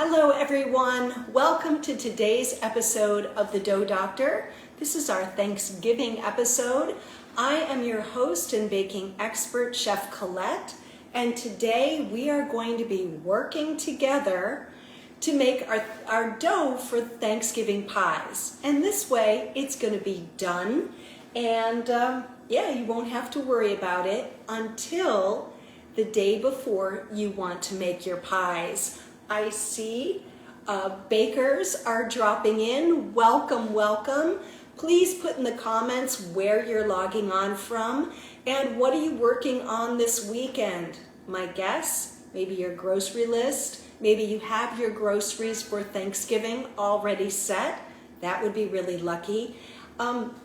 Hello everyone, welcome to today's episode of the Dough Doctor. This is our Thanksgiving episode. I am your host and baking expert, Chef Colette, and today we are going to be working together to make our dough for Thanksgiving pies. And this way it's going to be done, and you won't have to worry about it until the day before you want to make your pies. I see bakers are dropping in. Welcome, welcome. Please put in the comments where you're logging on from and what are you working on this weekend. My guess, maybe your grocery list, maybe you have your groceries for Thanksgiving already set. That would be really lucky.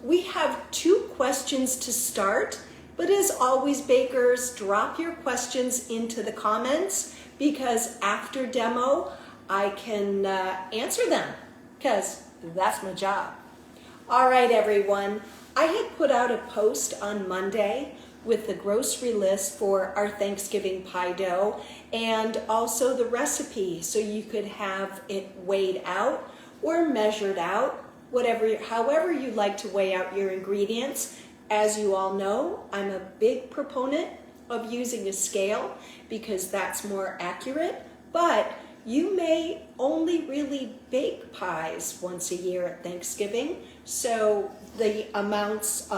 We have 2 questions to start, but as always, bakers, drop your questions into the comments because after demo, I can answer them because that's my job. All right, everyone. I had put out a post on Monday with the grocery list for our Thanksgiving pie dough and also the recipe so you could have it weighed out or measured out, however you like to weigh out your ingredients. As you all know, I'm a big proponent of using a scale because that's more accurate, but you may only really bake pies once a year at Thanksgiving, so the amounts,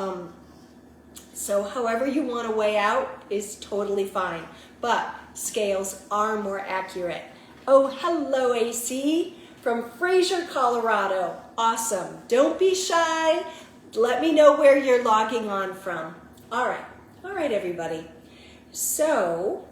so however you want to weigh out is totally fine, but scales are more accurate. Oh, hello AC from Fraser, Colorado. Awesome. Don't be shy. Let me know where you're logging on from. All right, everybody. So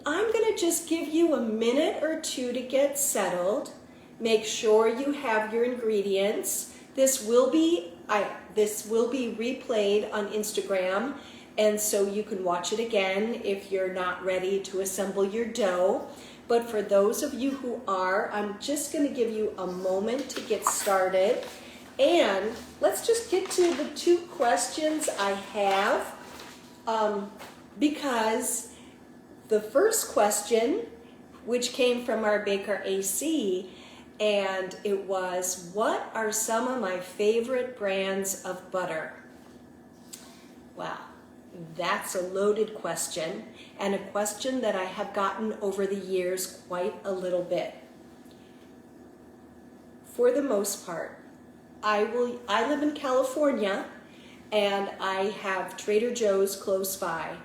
I'm going to just give you a minute or 2 to get settled. Make sure you have your ingredients. This will be replayed on Instagram, and so you can watch it again if you're not ready to assemble your dough. But for those of you who are, I'm just going to give you a moment to get started. And let's just get to the 2 questions I have, because the first question, which came from our baker AC, and it was, what are some of my favorite brands of butter? Wow, that's a loaded question, and a question that I have gotten over the years quite a little bit. For the most part, I live in California, and I have Trader Joe's close by.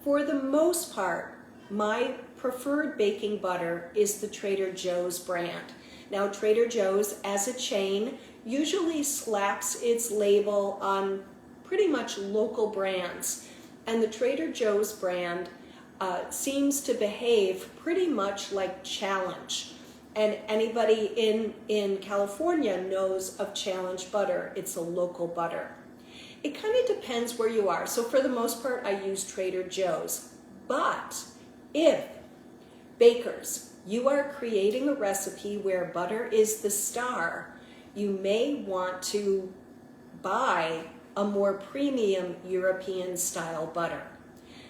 For the most part, my preferred baking butter is the Trader Joe's brand. Now, Trader Joe's as a chain usually slaps its label on pretty much local brands, and the Trader Joe's brand seems to behave pretty much like Challenge. And anybody in California knows of Challenge butter. It's a local butter. It kind of depends where you are. So for the most part, I use Trader Joe's. But if, bakers, you are creating a recipe where butter is the star, you may want to buy a more premium European style butter.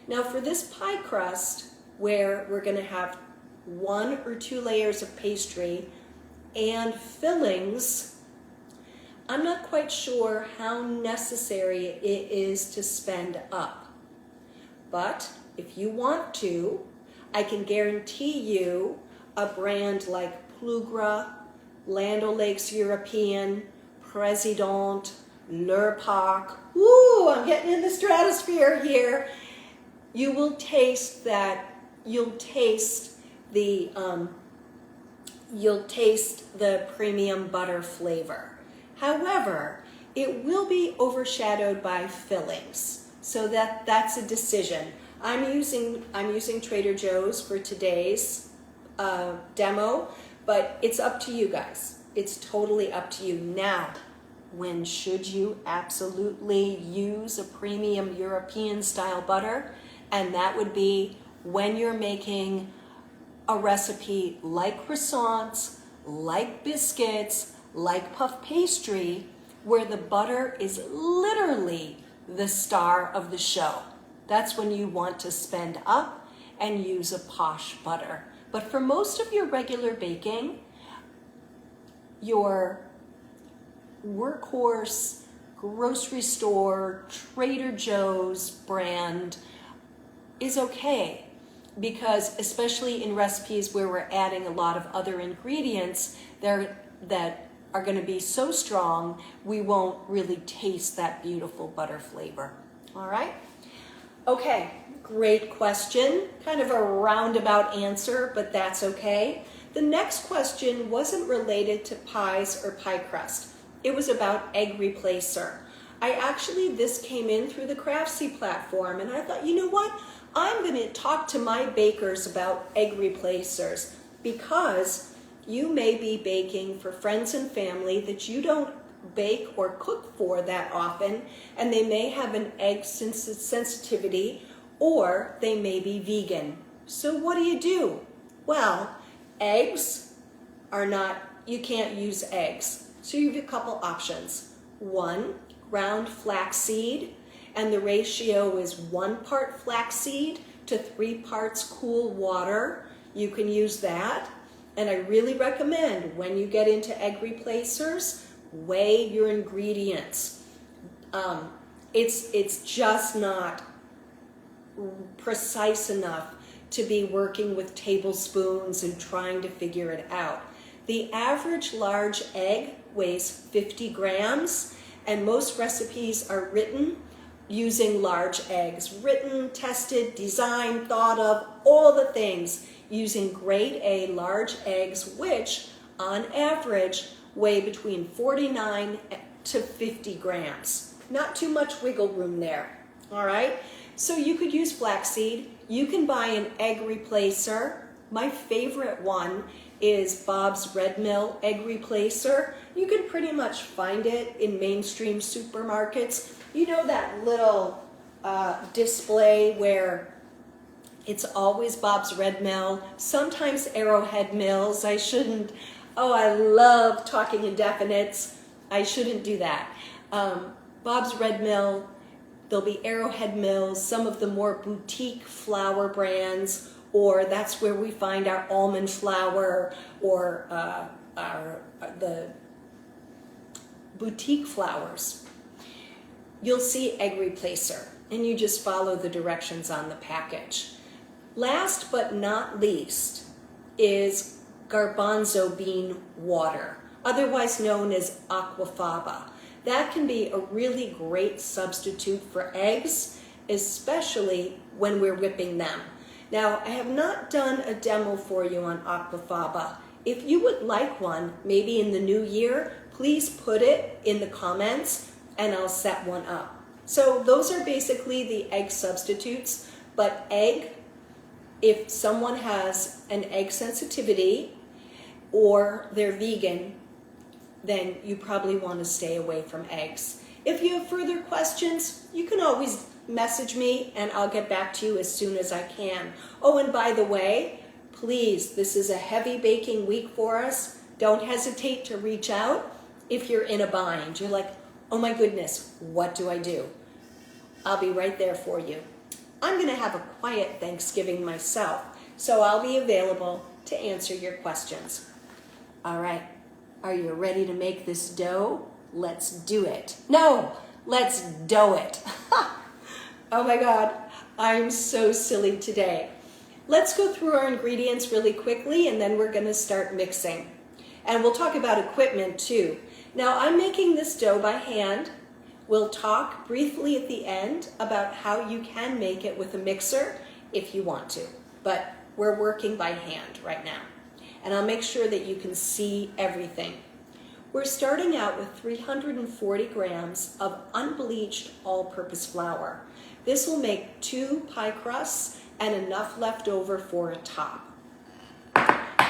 Now for this pie crust, where we're going to have 1 or 2 layers of pastry and fillings, I'm not quite sure how necessary it is to spend up. But if you want to, I can guarantee you a brand like Plugra, Land O'Lakes European, President, Lurpak. Ooh, I'm getting in the stratosphere here. You will taste that. You'll taste the premium butter flavor. However, it will be overshadowed by fillings, so that's a decision. I'm using Trader Joe's for today's demo, but it's up to you guys. It's totally up to you. Now, when should you absolutely use a premium European style butter? And that would be when you're making a recipe like croissants, like biscuits, like puff pastry, where the butter is literally the star of the show. That's when you want to spend up and use a posh butter. But for most of your regular baking, your workhorse, grocery store, Trader Joe's brand is okay, because especially in recipes where we're adding a lot of other ingredients that are going to be so strong, we won't really taste that beautiful butter flavor. All right? Okay, great question. Kind of a roundabout answer, but that's okay. The next question wasn't related to pies or pie crust. It was about egg replacer. This came in through the Craftsy platform, and I thought, you know what? I'm going to talk to my bakers about egg replacers, because you may be baking for friends and family that you don't bake or cook for that often, and they may have an egg sensitivity, or they may be vegan. So what do? Well, eggs are not, you can't use eggs. So you have a couple options. One, ground flaxseed, and the ratio is 1 part flaxseed to 3 parts cool water. You can use that. And I really recommend, when you get into egg replacers, weigh your ingredients. It's just not precise enough to be working with tablespoons and trying to figure it out. The average large egg weighs 50 grams, and most recipes are written using large eggs. Written, tested, designed, thought of, all the things using grade A large eggs, which on average weigh between 49 to 50 grams. Not too much wiggle room there, all right? So you could use flaxseed. You can buy an egg replacer. My favorite one is Bob's Red Mill egg replacer. You can pretty much find it in mainstream supermarkets. You know that little display where it's always Bob's Red Mill, sometimes Arrowhead Mills. I love talking indefinites. I shouldn't do that. Bob's Red Mill, there'll be Arrowhead Mills, some of the more boutique flour brands, or that's where we find our almond flour, or the boutique flours. You'll see egg replacer, and you just follow the directions on the package. Last but not least is garbanzo bean water, otherwise known as aquafaba. That can be a really great substitute for eggs, especially when we're whipping them. Now, I have not done a demo for you on aquafaba. If you would like one, maybe in the new year, please put it in the comments and I'll set one up. So those are basically the egg substitutes, but egg, if someone has an egg sensitivity or they're vegan, then you probably want to stay away from eggs. If you have further questions, you can always message me and I'll get back to you as soon as I can. Oh, and by the way, please, this is a heavy baking week for us. Don't hesitate to reach out if you're in a bind. You're like, oh my goodness, what do I do? I'll be right there for you. I'm going to have a quiet Thanksgiving myself, so I'll be available to answer your questions. All right, are you ready to make this dough? Let's do it. No, let's dough it. Oh my God, I'm so silly today. Let's go through our ingredients really quickly, and then we're going to start mixing. And we'll talk about equipment too. Now, I'm making this dough by hand. We'll talk briefly at the end about how you can make it with a mixer if you want to, but we're working by hand right now. And I'll make sure that you can see everything. We're starting out with 340 grams of unbleached all-purpose flour. This will make 2 pie crusts and enough left over for a top.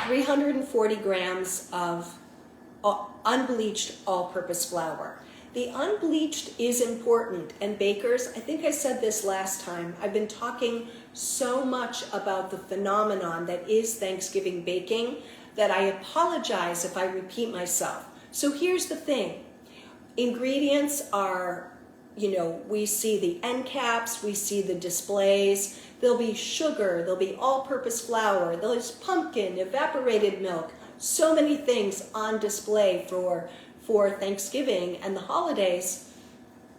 340 grams of unbleached all-purpose flour. The unbleached is important, and bakers, I think I said this last time, I've been talking so much about the phenomenon that is Thanksgiving baking that I apologize if I repeat myself. So here's the thing. Ingredients are we see the end caps, we see the displays. There'll be sugar, there'll be all-purpose flour, there's pumpkin, evaporated milk, so many things on display for Thanksgiving and the holidays.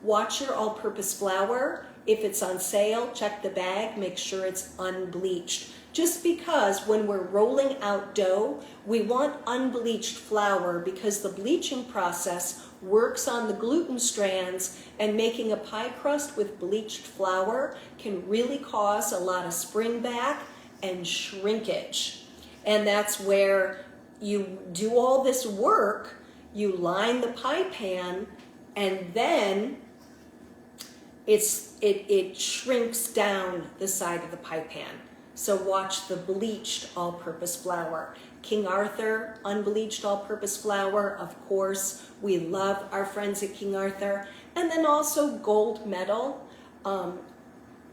Watch your all-purpose flour. If it's on sale, check the bag, make sure it's unbleached. Just because when we're rolling out dough, we want unbleached flour because the bleaching process works on the gluten strands, and making a pie crust with bleached flour can really cause a lot of springback and shrinkage. And that's where you do all this work, you line the pie pan, and then it shrinks down the side of the pie pan. So watch the bleached all-purpose flour. King Arthur, unbleached all-purpose flour, of course. We love our friends at King Arthur. And then also gold medal.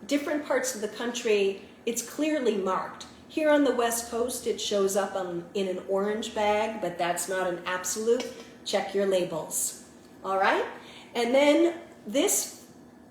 Different parts of the country, it's clearly marked. Here on the West Coast, it shows up in an orange bag, but that's not an absolute. Check your labels. All right? And then this,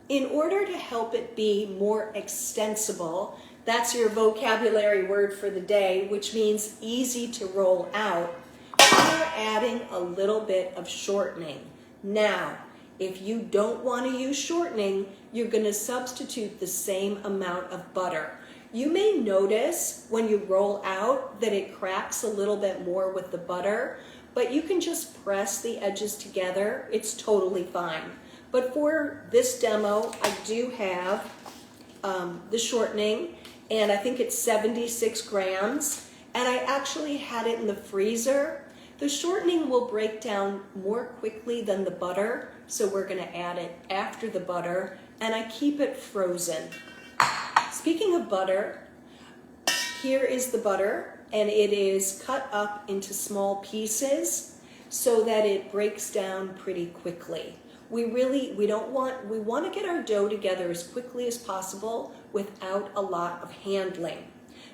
in order to help it be more extensible, that's your vocabulary word for the day, which means easy to roll out. We're adding a little bit of shortening. Now, if you don't want to use shortening, you're going to substitute the same amount of butter. You may notice when you roll out that it cracks a little bit more with the butter, but you can just press the edges together. It's totally fine. But for this demo, I do have the shortening, and I think it's 76 grams, and I actually had it in the freezer. The shortening will break down more quickly than the butter, so we're going to add it after the butter, and I keep it frozen. Speaking of butter, here is the butter, and it is cut up into small pieces so that it breaks down pretty quickly. We want to get our dough together as quickly as possible without a lot of handling.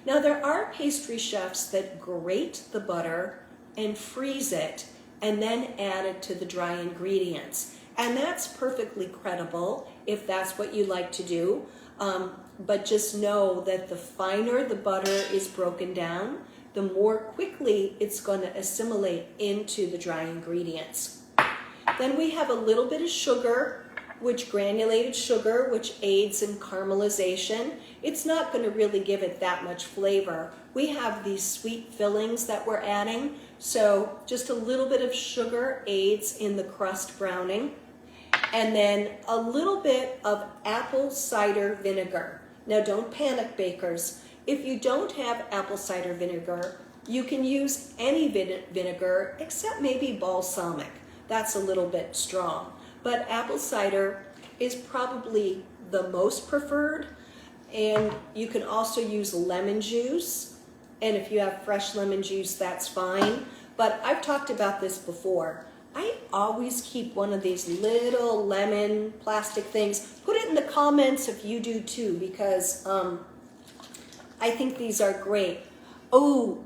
Now, there are pastry chefs that grate the butter and freeze it and then add it to the dry ingredients. And that's perfectly credible if that's what you like to do. But just know that the finer the butter is broken down, the more quickly it's going to assimilate into the dry ingredients. Then we have a little bit of sugar, granulated sugar, which aids in caramelization. It's not going to really give it that much flavor. We have these sweet fillings that we're adding, so just a little bit of sugar aids in the crust browning. And then a little bit of apple cider vinegar. Now, don't panic, bakers. If you don't have apple cider vinegar, you can use any vinegar except maybe balsamic. That's a little bit strong. But apple cider is probably the most preferred. And you can also use lemon juice. And if you have fresh lemon juice, that's fine. But I've talked about this before. I always keep one of these little lemon plastic things. Put it in the comments if you do too, because I think these are great. Oh,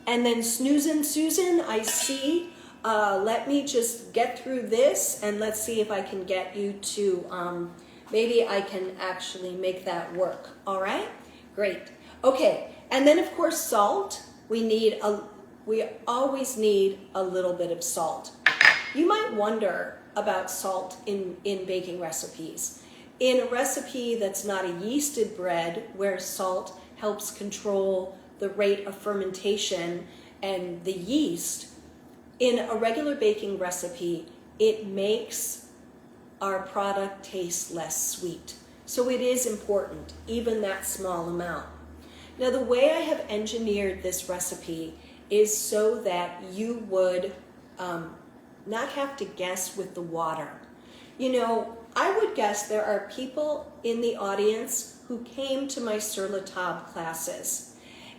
and then Snoozin' Susan, I see. Let me just get through this and let's see if I can get you to, maybe I can actually make that work. All right? Great. Okay. And then of course salt. We always need a little bit of salt. You might wonder about salt in baking recipes. In a recipe that's not a yeasted bread, where salt helps control the rate of fermentation and the yeast, in a regular baking recipe, it makes our product taste less sweet. So it is important, even that small amount. Now, the way I have engineered this recipe is so that you would not have to guess with the water. You know, I would guess there are people in the audience who came to my sur la table classes,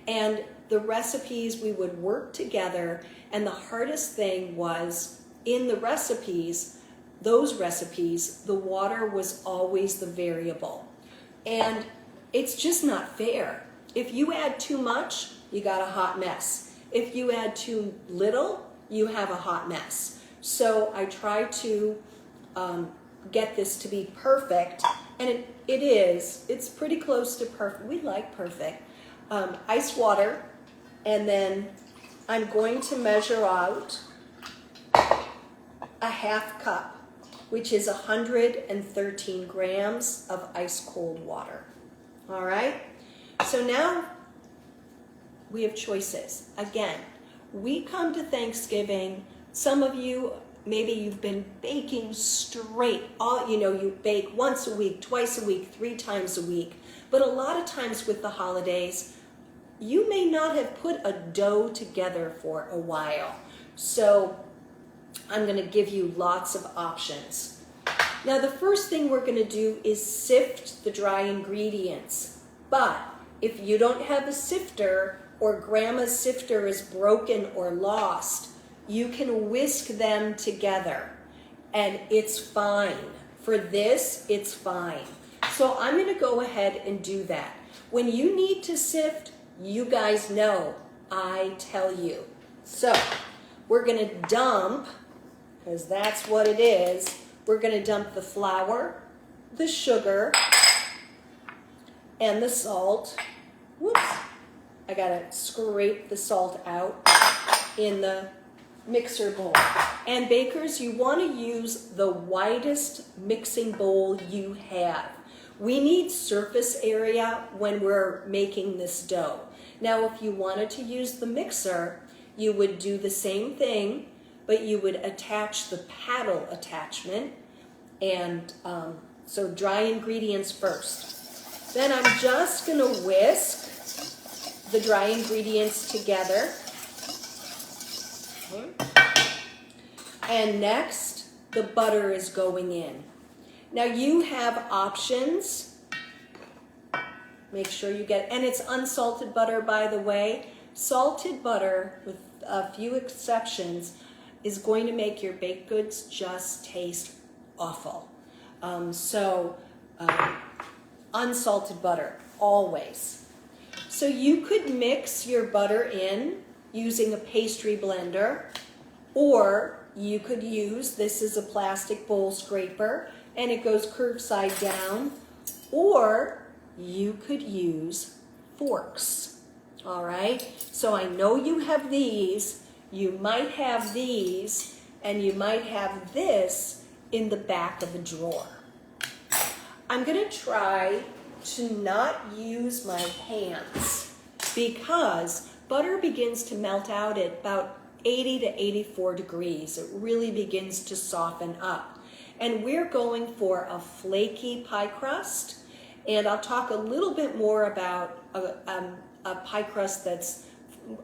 and the recipes, we would work together, and the hardest thing was in the recipes, those recipes, the water was always the variable. And it's just not fair. If you add too much, you got a hot mess. If you add too little, you have a hot mess. So I try to get this to be perfect, and it is. It's pretty close to perfect. We like perfect. Ice water, and then I'm going to measure out a half cup, which is 113 grams of ice cold water. All right? So now we have choices. Again, we come to Thanksgiving. Some of you, maybe you've been baking straight. You bake once a week, twice a week, 3 times a week. But a lot of times with the holidays, you may not have put a dough together for a while. So I'm going to give you lots of options. Now, the first thing we're going to do is sift the dry ingredients. But if you don't have a sifter, or grandma's sifter is broken or lost, you can whisk them together, and it's fine. For this, it's fine. So I'm going to go ahead and do that. When you need to sift, you guys know, I tell you. So we're going to dump, because that's what it is, we're going to dump the flour, the sugar, and the salt. Whoops. I got to scrape the salt out in the mixer bowl. And bakers, you want to use the widest mixing bowl you have. We need surface area when we're making this dough. Now, if you wanted to use the mixer, you would do the same thing, but you would attach the paddle attachment. And so dry ingredients first. Then I'm just going to whisk the dry ingredients together. And next, the butter is going in. Now you have options. Make sure you get, and it's unsalted butter, by the way. Salted butter, with a few exceptions, is going to make your baked goods just taste awful. Unsalted butter, always. So you could mix your butter in using a pastry blender, or you could use, this is a plastic bowl scraper, and it goes curved side down, or you could use forks. All right? So I know you have these, you might have these, and you might have this in the back of the drawer. I'm going to try to not use my hands because butter begins to melt out at about 80 to 84 degrees. It really begins to soften up. And we're going for a flaky pie crust. And I'll talk a little bit more about a pie crust that's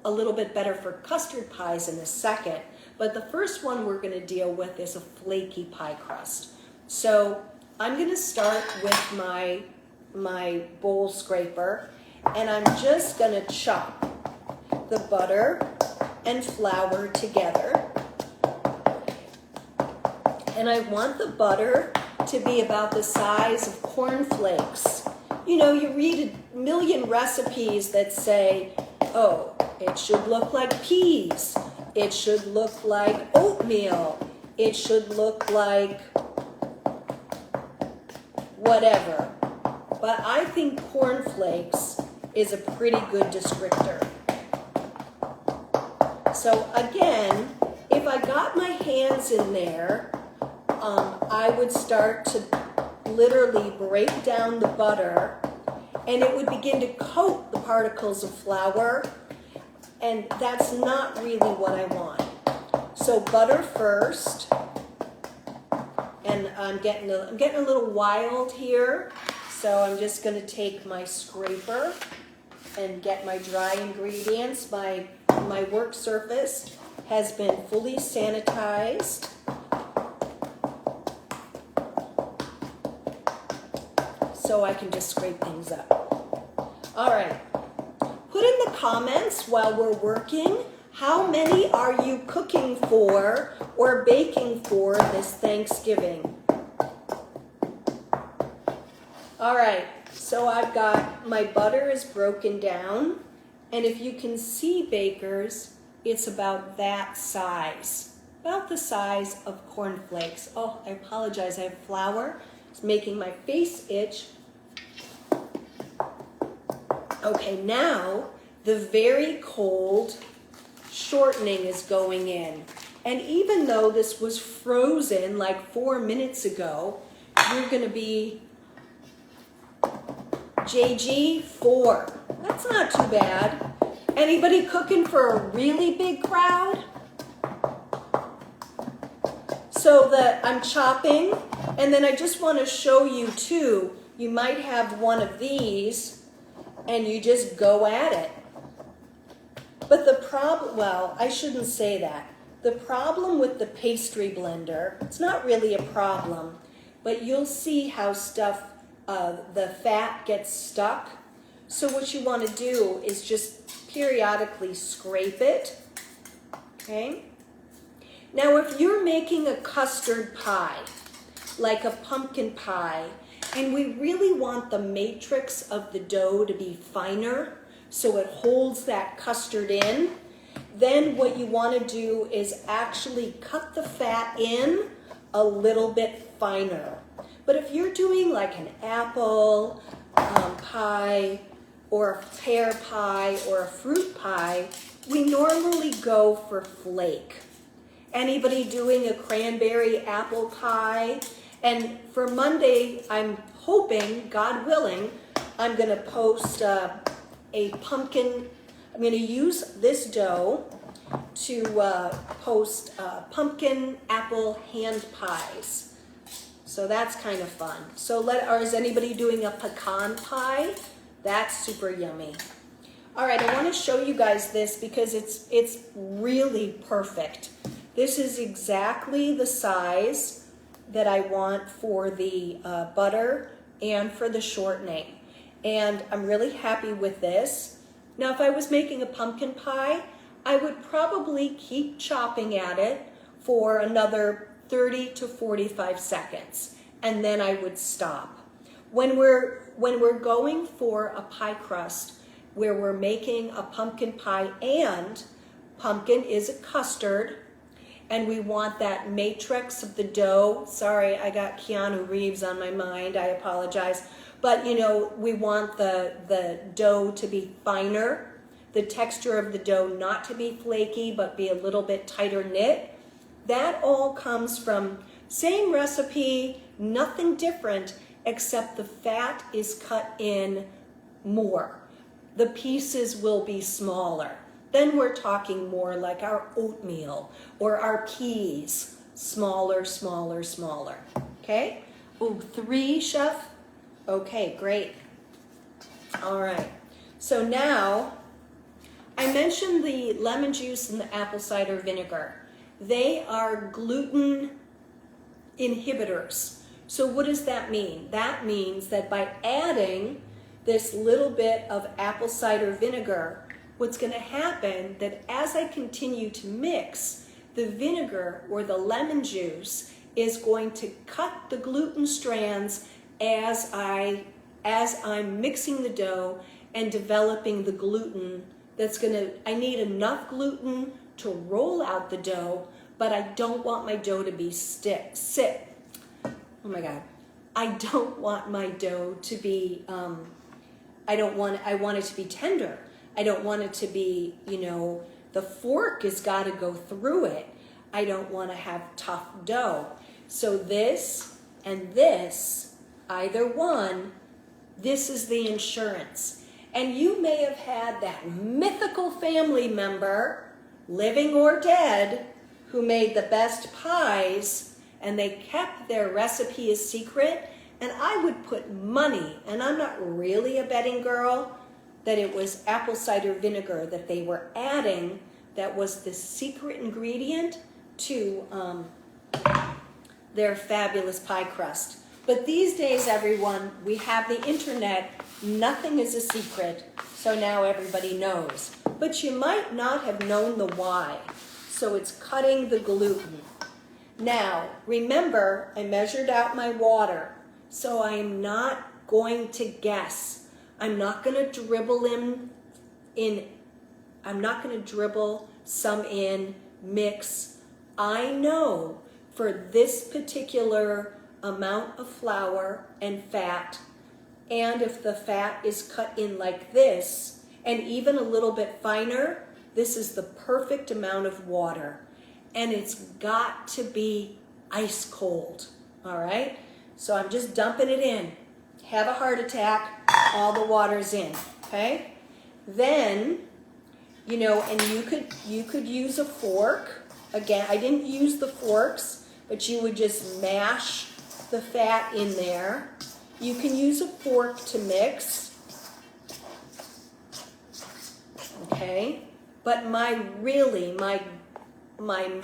a little bit better for custard pies in a second. But the first one we're going to deal with is a flaky pie crust. So I'm going to start with my bowl scraper, and I'm just going to chop the butter and flour together. And I want the butter to be about the size of cornflakes. You know, you read a million recipes that say, oh, it should look like peas. It should look like oatmeal. It should look like whatever. But I think cornflakes is a pretty good descriptor. So again, if I got my hands in there, I would start to literally break down the butter, and it would begin to coat the particles of flour, and that's not really what I want. So butter first, and I'm getting a little wild here. So I'm just going to take my scraper and get my dry ingredients. My work surface has been fully sanitized. So I can just scrape things up. All right. Put in the comments while we're working, how many are you cooking for or baking for this Thanksgiving? All right, so I've got, my butter is broken down, and if you can see, bakers, it's about that size. about the size of cornflakes. Oh, I apologize, I have flour. It's making my face itch. Okay, now the very cold shortening is going in. And even though this was frozen like 4 minutes ago, you're going to be JG 4. That's not too bad. Anybody cooking for a really big crowd? So that I'm chopping, and then I just want to show you too, you might have one of these and you just go at it. But the problem, well, I shouldn't say that. The problem with the pastry blender, it's not really a problem, but you'll see how the fat gets stuck. So what you want to do is just periodically scrape it, okay? Now, if you're making a custard pie, like a pumpkin pie, and we really want the matrix of the dough to be finer so it holds that custard in, then what you want to do is actually cut the fat in a little bit finer. But if you're doing like an apple pie or a pear pie or a fruit pie, we normally go for flake. Anybody doing a cranberry apple pie? And for Monday, I'm hoping, God willing, I'm going to post a pumpkin. I'm going to use this dough to post pumpkin apple hand pies. So that's kind of fun. So or is anybody doing a pecan pie? That's super yummy. All right, I want to show you guys this because it's really perfect. This is exactly the size that I want for the butter and for the shortening. And I'm really happy with this. Now, if I was making a pumpkin pie, I would probably keep chopping at it for another 30 to 45 seconds, and then I would stop. When we're going for a pie crust where we're making a pumpkin pie, and pumpkin is a custard, and we want that matrix of the dough. Sorry, I got Keanu Reeves on my mind, I apologize. But you know, we want the dough to be finer, the texture of the dough not to be flaky, but be a little bit tighter knit. That all comes from same recipe, nothing different, except the fat is cut in more. The pieces will be smaller. Then we're talking more like our oatmeal or our peas, smaller, smaller, smaller. Okay? Oh, 3, chef? Okay, great. All right. So now, I mentioned the lemon juice and the apple cider vinegar. They are gluten inhibitors. So what does that mean? That means that by adding this little bit of apple cider vinegar, what's going to happen that as I continue to mix, the vinegar or the lemon juice is going to cut the gluten strands as I'm mixing the dough and developing the gluten I need enough gluten to roll out the dough, but I don't want my dough to be oh my God. I don't want my dough to be, I want it to be tender. I don't want it to be, the fork has got to go through it. I don't want to have tough dough. So this and this, either one, this is the insurance. And you may have had that mythical family member, living or dead, who made the best pies, and they kept their recipe a secret. And I would put money, and I'm not really a betting girl, that it was apple cider vinegar that they were adding that was the secret ingredient to their fabulous pie crust. But these days, everyone, we have the internet. Nothing is a secret, so now everybody knows. But you might not have known the why. So it's cutting the gluten. Now, remember, I measured out my water, so I'm not going to guess. I'm not going to dribble I'm not going to dribble some in, mix, I know for this particular amount of flour and fat, and if the fat is cut in like this, and even a little bit finer, this is the perfect amount of water. And it's got to be ice cold, all right? So I'm just dumping it in. Have a heart attack, all the water's in, okay? Then, you know, and you could use a fork. Again, I didn't use the forks, but you would just mash the fat in there. You can use a fork to mix, okay? But my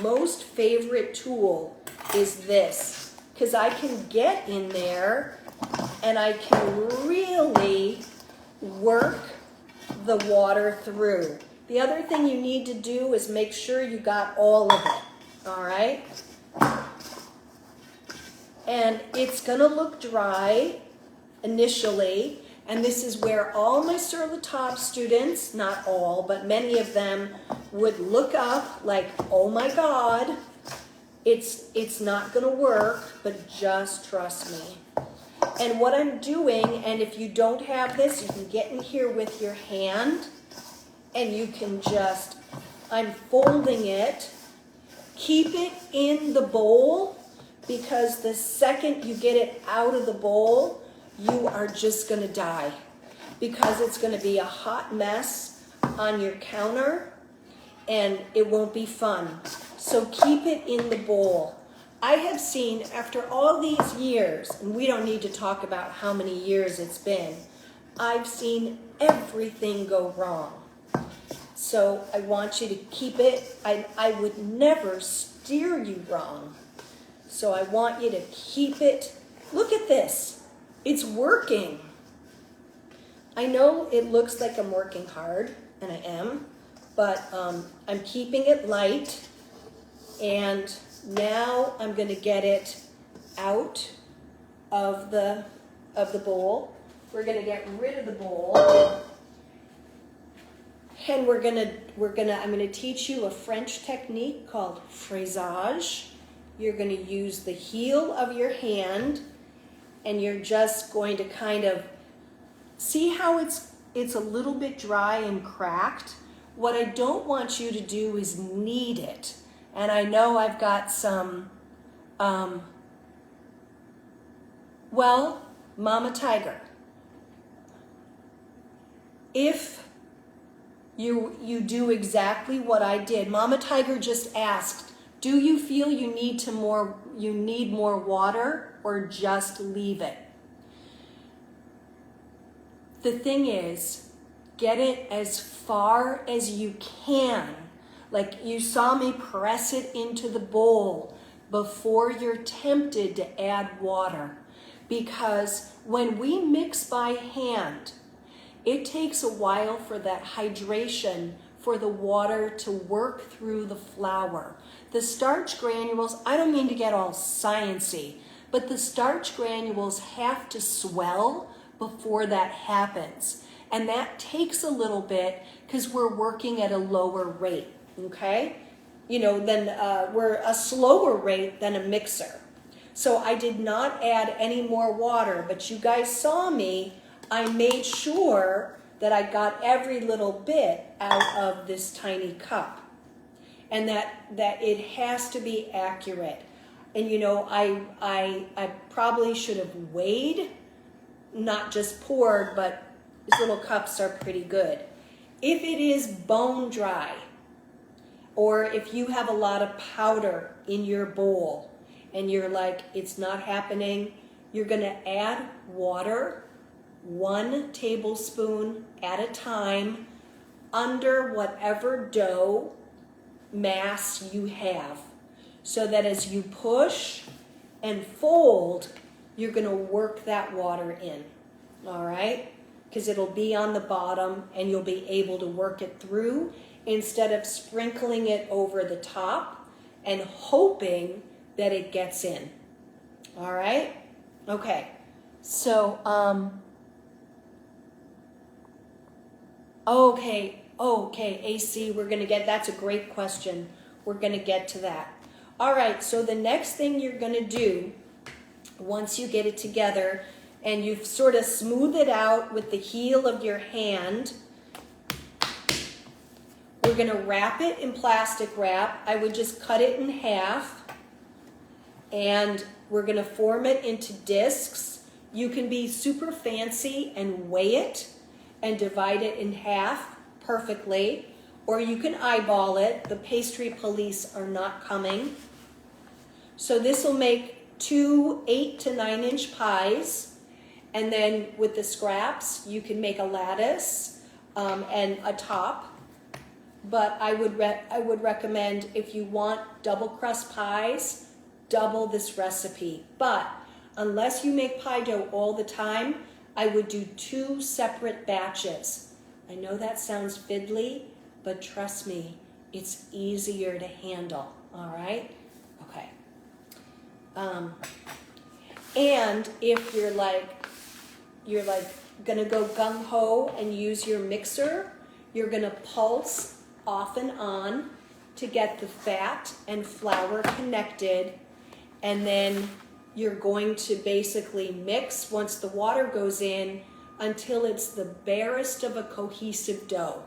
most favorite tool is this, because I can get in there and I can really work the water through. The other thing you need to do is make sure you got all of it, all right? And it's gonna look dry initially, and this is where all my Sur La Table students, not all, but many of them, would look up like, oh my God, it's not gonna work, but just trust me. And what I'm doing, and if you don't have this, you can get in here with your hand, and you can just, I'm folding it, keep it in the bowl, because the second you get it out of the bowl, you are just gonna die, because it's gonna be a hot mess on your counter, and it won't be fun. So keep it in the bowl. I have seen, after all these years, and we don't need to talk about how many years it's been, I've seen everything go wrong. So I want you to keep it. I would never steer you wrong. So I want you to keep it. Look at this. It's working. I know it looks like I'm working hard, and I am, but I'm keeping it light, and now I'm going to get it out of the bowl. We're going to get rid of the bowl, and I'm going to teach you a French technique called fraisage. You're going to use the heel of your hand, and you're just going to kind of see how it's a little bit dry and cracked. What I don't want you to do is knead it. And I know I've got some, Mama Tiger, if you do exactly what I did, Mama Tiger just asked, do you feel you need more water, or just leave it? The thing is, get it as far as you can. Like you saw me press it into the bowl before you're tempted to add water. Because when we mix by hand, it takes a while for that hydration, for the water to work through the flour. The starch granules, I don't mean to get all sciencey, but the starch granules have to swell before that happens. And that takes a little bit because we're working at a lower rate, okay? We're a slower rate than a mixer. So I did not add any more water, but you guys saw me, I made sure that I got every little bit out of this tiny cup. And that it has to be accurate. And I probably should have weighed, not just poured, but these little cups are pretty good. If it is bone dry, or if you have a lot of powder in your bowl and you're like, it's not happening, you're gonna add water, 1 tablespoon at a time, under whatever dough mass you have, so that as you push and fold, you're going to work that water in, all right? Because it'll be on the bottom and you'll be able to work it through instead of sprinkling it over the top and hoping that it gets in, all right? Okay, so, okay, AC, that's a great question. We're going to get to that. All right, so the next thing you're gonna do, once you get it together and you've sort of smoothed it out with the heel of your hand, we're gonna wrap it in plastic wrap. I would just cut it in half, and we're gonna form it into discs. You can be super fancy and weigh it and divide it in half perfectly, or you can eyeball it. The pastry police are not coming. So this will make 2 8 to 9 inch pies, and then with the scraps you can make a lattice and a top. But I would recommend, if you want double crust pies, double this recipe. But unless you make pie dough all the time, I would do 2 separate batches. I know that sounds fiddly, but trust me, it's easier to handle, all right? Okay. And if you're gonna go gung-ho and use your mixer, you're gonna pulse off and on to get the fat and flour connected, and then you're going to basically mix once the water goes in until it's the barest of a cohesive dough.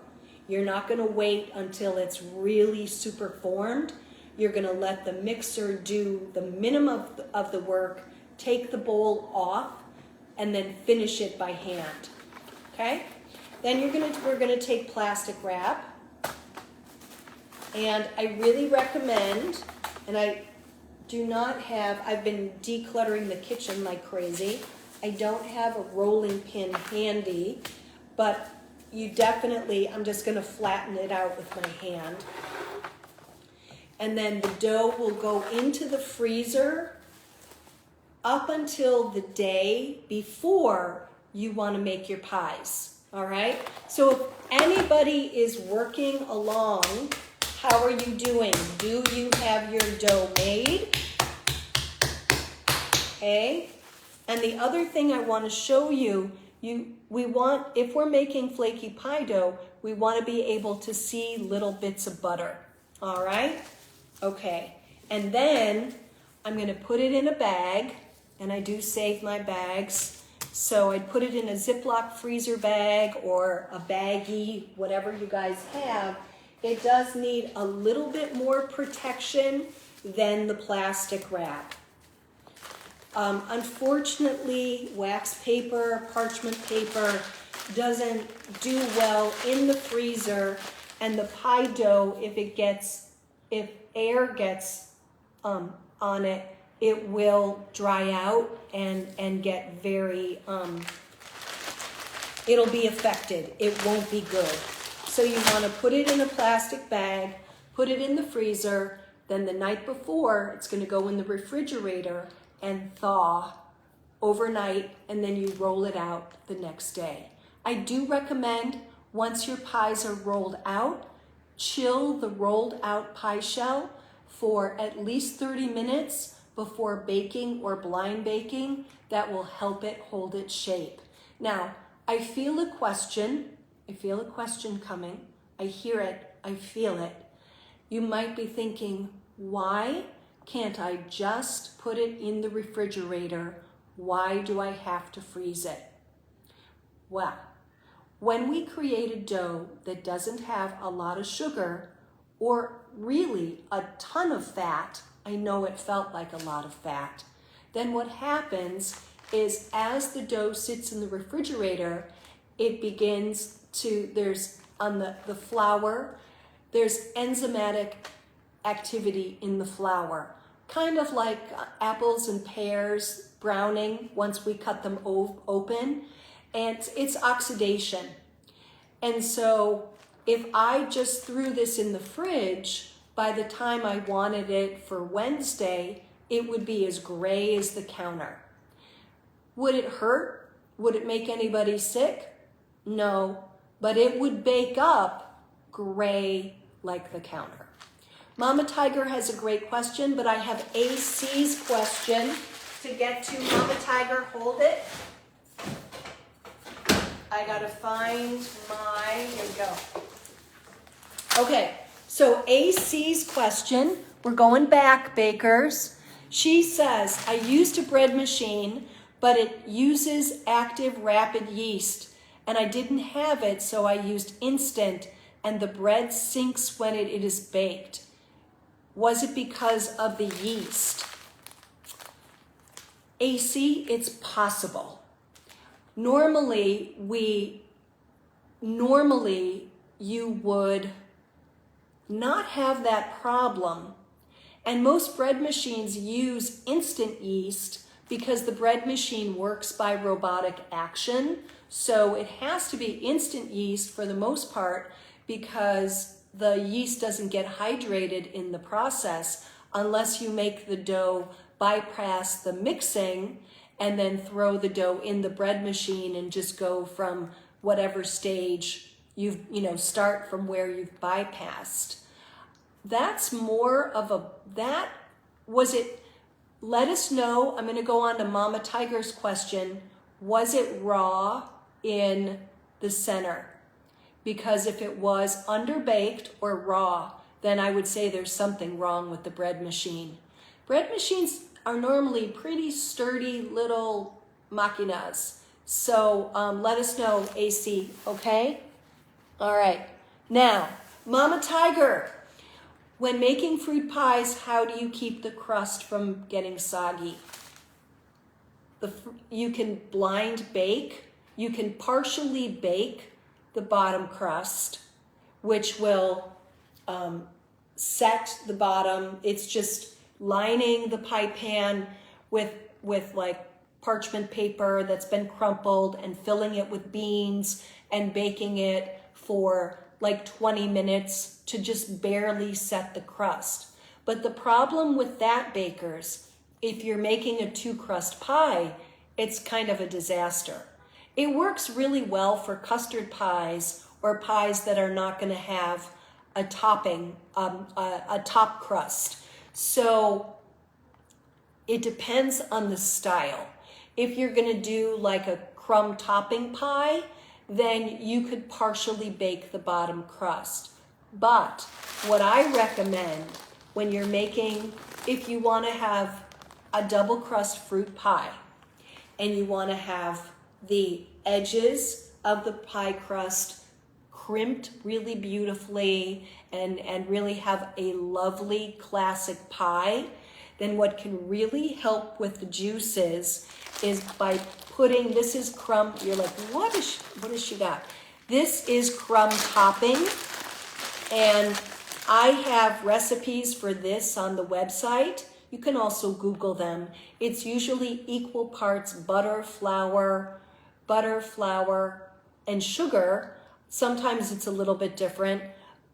You're not going to wait until it's really super formed. You're going to let the mixer do the minimum of the work, take the bowl off, and then finish it by hand. Okay? Then we're going to take plastic wrap. And I really recommend, and I've been decluttering the kitchen like crazy. I don't have a rolling pin handy, but I'm just gonna flatten it out with my hand. And then the dough will go into the freezer up until the day before you wanna make your pies, all right? So if anybody is working along, how are you doing? Do you have your dough made? Okay. And the other thing I want to show you, if we're making flaky pie dough, we want to be able to see little bits of butter. All right? Okay. And then I'm going to put it in a bag, and I do save my bags. So I'd put it in a Ziploc freezer bag or a baggie, whatever you guys have. It does need a little bit more protection than the plastic wrap. Unfortunately, wax paper, parchment paper doesn't do well in the freezer, and the pie dough, if air gets on it, it will dry out and get very, it'll be affected. It won't be good. So you want to put it in a plastic bag, put it in the freezer, then the night before, it's going to go in the refrigerator and thaw overnight, and then you roll it out the next day. I do recommend, once your pies are rolled out, chill the rolled out pie shell for at least 30 minutes before baking or blind baking. That will help it hold its shape. Now, I feel a question coming. I hear it, I feel it. You might be thinking, why can't I just put it in the refrigerator? Why do I have to freeze it? Well, when we create a dough that doesn't have a lot of sugar or really a ton of fat, I know it felt like a lot of fat, then what happens is as the dough sits in the refrigerator, it begins to, on the flour, there's enzymatic activity in the flour, kind of like apples and pears browning once we cut them open, and it's oxidation. And so if I just threw this in the fridge, by the time I wanted it for Wednesday, it would be as gray as the counter. Would it hurt? Would it make anybody sick? No, but it would bake up gray like the counter. Mama Tiger has a great question, but I have AC's question to get to. Mama Tiger, hold it. I gotta find here we go. Okay, So AC's question, we're going back, bakers. She says, I used a bread machine, but it uses active rapid yeast, and I didn't have it, so I used instant, and the bread sinks when it is baked. Was it because of the yeast? AC, it's possible. Normally you would not have that problem. And most bread machines use instant yeast because the bread machine works by robotic action. So it has to be instant yeast for the most part because the yeast doesn't get hydrated in the process unless you make the dough bypass the mixing and then throw the dough in the bread machine and just go from whatever stage start from where you've bypassed. That's more of let us know. I'm going to go on to Mama Tiger's question. Was it raw in the center? Because if it was underbaked or raw, then I would say there's something wrong with the bread machine. Bread machines are normally pretty sturdy little machinas. So let us know, AC, okay? All right. Now, Mama Tiger, when making fruit pies, how do you keep the crust from getting soggy? You can blind bake. You can partially bake the bottom crust, which will set the bottom. It's just lining the pie pan with like parchment paper that's been crumpled and filling it with beans and baking it for like 20 minutes to just barely set the crust. But the problem with that, bakers, if you're making a 2-crust pie, it's kind of a disaster. It works really well for custard pies or pies that are not going to have a topping, a top crust. So it depends on the style. If you're going to do like a crumb topping pie, then you could partially bake the bottom crust. But what I recommend when you're making, if you want to have a double crust fruit pie and you want to have the edges of the pie crust crimped really beautifully and really have a lovely classic pie, then what can really help with the juices is by putting, this is crumb, you're like, what has she got? This is crumb topping, and I have recipes for this on the website. You can also Google them. It's usually equal parts butter, flour, and sugar. Sometimes it's a little bit different,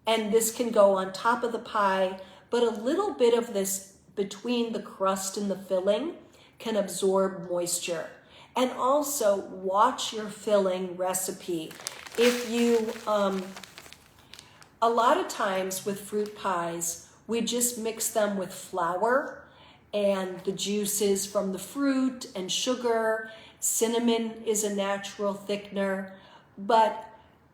and this can go on top of the pie, but a little bit of this between the crust and the filling can absorb moisture. And also watch your filling recipe. If you, a lot of times with fruit pies, we just mix them with flour and the juices from the fruit and sugar. Cinnamon is a natural thickener, but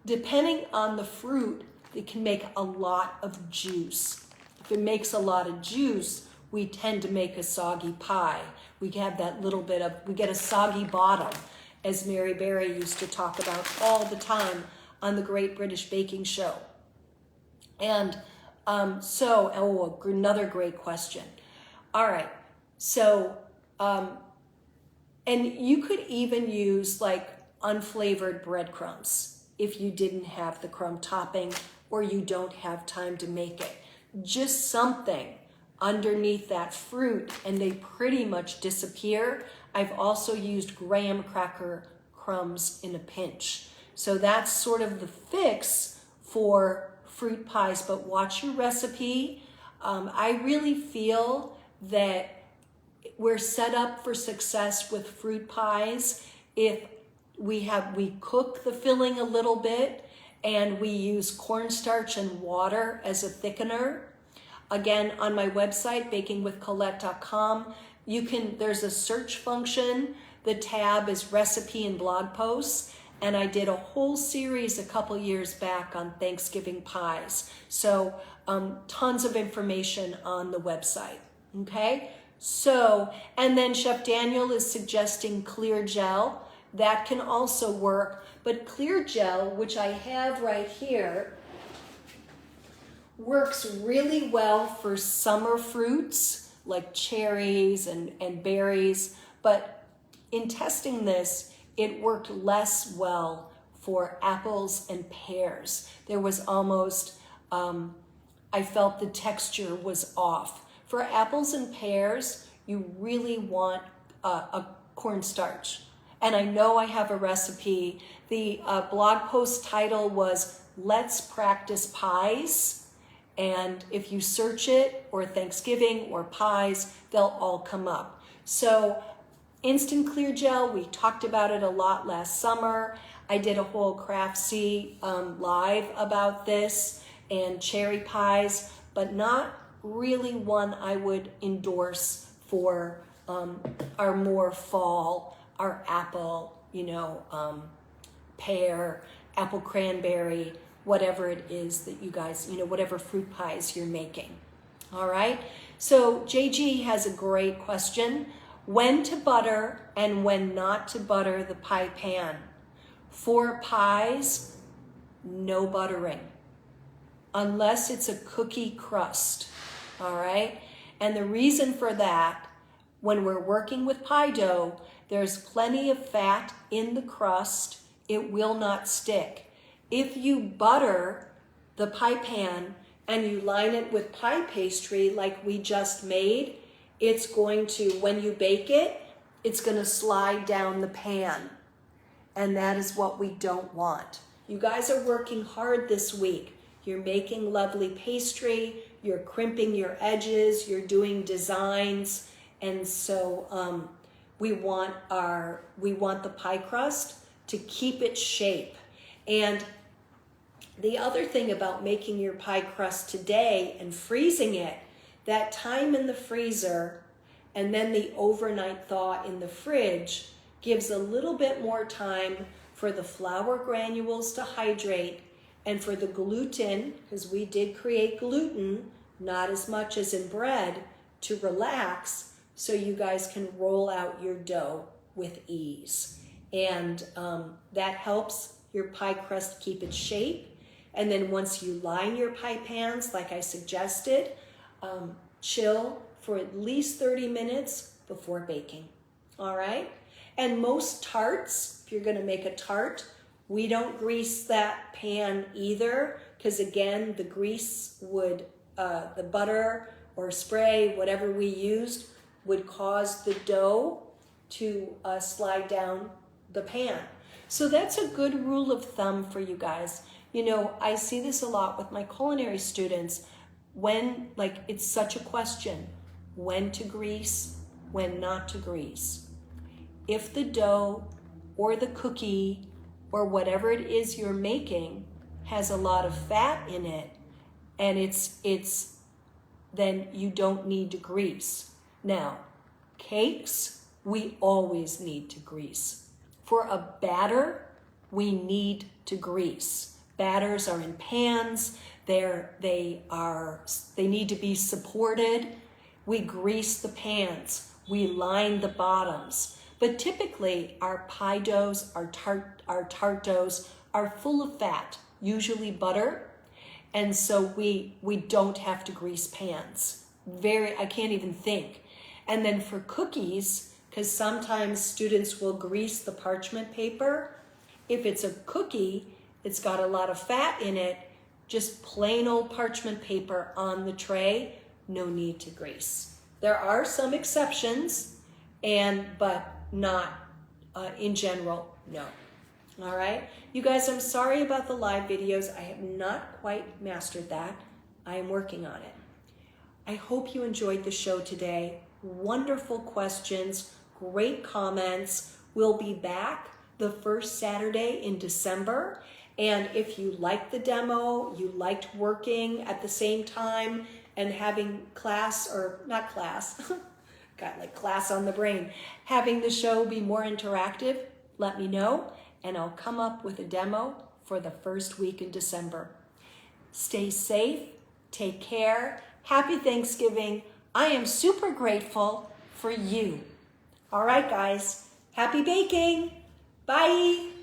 depending on the fruit, it can make a lot of juice. If it makes a lot of juice, we tend to make a soggy pie. We have that little bit of, we get a soggy bottom, as Mary Berry used to talk about all the time on the Great British Baking Show. And another great question. All right, so, and you could even use like unflavored breadcrumbs if you didn't have the crumb topping or you don't have time to make it. Just something underneath that fruit and they pretty much disappear. I've also used graham cracker crumbs in a pinch. So that's sort of the fix for fruit pies, but watch your recipe. I really feel that we're set up for success with fruit pies if we cook the filling a little bit and we use cornstarch and water as a thickener. Again, on my website, bakingwithcolette.com, there's a search function. The tab is recipe and blog posts. And I did a whole series a couple years back on Thanksgiving pies. So tons of information on the website, okay? So, and then Chef Daniel is suggesting clear gel. That can also work, but clear gel, which I have right here, works really well for summer fruits like cherries and berries, but in testing this, it worked less well for apples and pears. There was almost, I felt the texture was off. For apples and pears, you really want a cornstarch. And I know I have a recipe. The blog post title was Let's Practice Pies. And if you search it, or Thanksgiving, or pies, they'll all come up. So instant clear gel, we talked about it a lot last summer. I did a whole Craftsy live about this, and cherry pies, but not really one I would endorse for our more fall, our apple, pear, apple cranberry, whatever it is that you guys, whatever fruit pies you're making. All right. So JG has a great question. When to butter and when not to butter the pie pan? For pies, no buttering, unless it's a cookie crust. All right. And the reason for that, when we're working with pie dough, there's plenty of fat in the crust. It will not stick. If you butter the pie pan and you line it with pie pastry like we just made, it's going to, when you bake it, it's going to slide down the pan. And that is what we don't want. You guys are working hard this week. You're making lovely pastry, you're crimping your edges, you're doing designs, and so we want the pie crust to keep its shape. And the other thing about making your pie crust today and freezing it, that time in the freezer and then the overnight thaw in the fridge gives a little bit more time for the flour granules to hydrate and for the gluten, because we did create gluten, not as much as in bread, to relax so you guys can roll out your dough with ease. And that helps your pie crust keep its shape. And then once you line your pie pans, like I suggested, chill for at least 30 minutes before baking. All right? And most tarts, if you're going to make a tart, we don't grease that pan either, because again, the grease would, the butter or spray, whatever we used, would cause the dough to slide down the pan. So that's a good rule of thumb for you guys. I see this a lot with my culinary students. When, it's such a question, when to grease, when not to grease. If the dough or the cookie or whatever it is you're making has a lot of fat in it, and then you don't need to grease. Now, cakes, we always need to grease. For a batter, we need to grease. Batters are in pans. They need to be supported. We grease the pans. We line the bottoms. But typically, our pie doughs, our tart doughs are full of fat, usually butter, and so we don't have to grease pans. I can't even think. And then for cookies, because sometimes students will grease the parchment paper. If it's a cookie, it's got a lot of fat in it, just plain old parchment paper on the tray, no need to grease. There are some exceptions, but not in general, no. All right, you guys, I'm sorry about the live videos. I have not quite mastered that. I am working on it. I hope you enjoyed the show today. Wonderful questions, great comments. We'll be back the first Saturday in December. And if you liked the demo, you liked working at the same time and having class, or not class, got like class on the brain, having the show be more interactive, let me know, and I'll come up with a demo for the first week in December. Stay safe, Take care. Happy Thanksgiving. I am super grateful for you. All right, guys. Happy baking. Bye.